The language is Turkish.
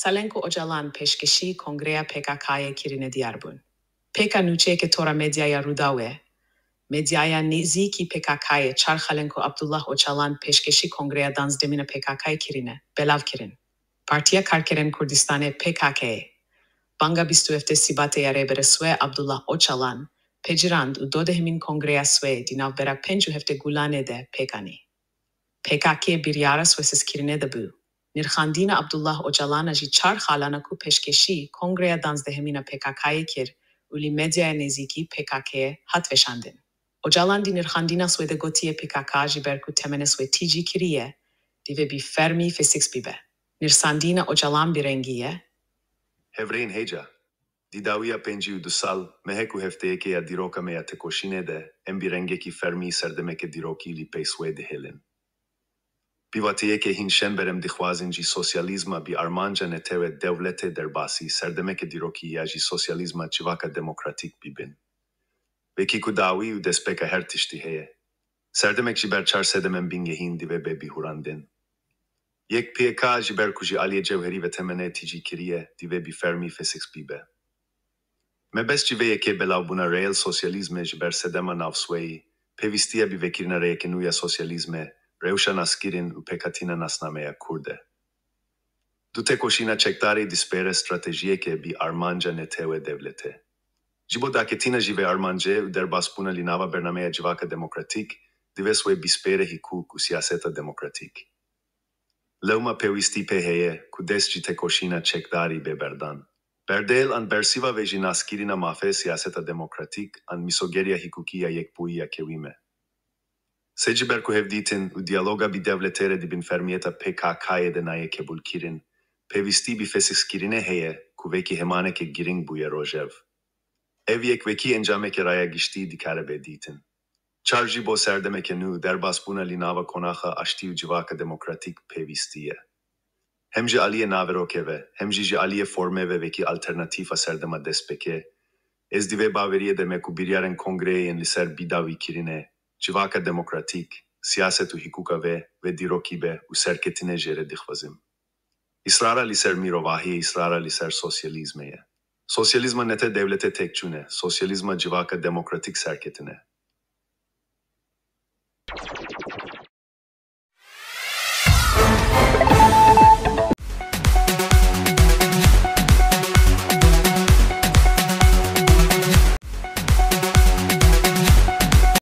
Salenko Öcalan peşkeşi kongreya PKK'ya kirine diyarbun. PK nuçeke tora medyaya rudawe. Medyaya niziki PKK'ya Çarxalenko Abdullah Öcalan peşkeşi kongreya danzdemine PKK'ya kirine, belav kirin. Partiya Karkeren Kurdistane PKK. Banga bistufte sibate yare bereswe Abdullah Öcalan, pejirand u dodehemin kongreya swe dinav bera penju hefte gulane de PK'ni. PKK bir yara swesiz kirine de bu. Nirxandina Abdullah Öcalan ji çar xalana ku peşkeşi kongreya danzdehemina PKK'ye kir, uli medyaya neziki PKK'ye hat veşandin. Öcalan di nirxandina swede gotiye PKK ji berku temene swe tiji kiriye, dive bi fermi fesix bibe. Nirsandina Öcalan birengiye. Hevrein heja. Didawiya penji udusal, meheku hefteyeke ya diroka meya tekoşine de, em birengeki fermi serdemeke diroki li peyswe de helen. Bivatiyeke hin şenberem dixwazinci sosyalizma bi armanca netere devlete derbasi serdemeke diroki ya ji sosyalizma çivaka demokratik bibin. Veki kudawi u despeka hertişti heye. Serdemek jiber çar sedemem bingehin dive bebi hurandin. Yek PK jiber kuji aliye cevheri ve temene tiji kiriye dive bi fermi fesix bibe. Mebes jive yeke belav buna reel sosyalizme jiber sedema navsweyi, pevistiya bi vekirna reyeke nuya sosyalizme, Revşa naskirin u pekatina nasnameya kurde. Dute koşina çektari dispere stratejiyeke bi armanca netewe devlete. Jibo daketina jive armance u derbaspuna linava bernameya civaka demokratik, diveswe bispere hikuk u siyaseta demokratik. Leuma pewisti peheye, kudes jite koşina çektari beberdan. Berdel an bersiva veji naskirina mafe siyaseta demokratik an misogeria hikukiya yekpuiya kewime. Seciber kuhevditin u diyaloga bi devletere dibin fermiyeta PKK'ye de naye kebul kirin, pevisti bi fesix kirine heye, kuveki hemaneke giring buye rojev. Evyek veki encameke raya gişti dikare beditin. Çarji bo serdemeke nu derbas buna linava konaha aşti u civaka demokratik pevistiye. Hemji aliye naverokeve, hemji aliye formeve veki alternatifa serdema despeke, ezdive baveriye demeku biryaren kongreyen liser bidavi kirine, Civaka demokratik, siyasetu hikuka ve dirokibe u serketine jere dixvazim. İsrara liser mirovahiye, israra liser sosyalizmeye. Sosyalizma nete devlete tekçune, sosyalizma civaka demokratik serketine.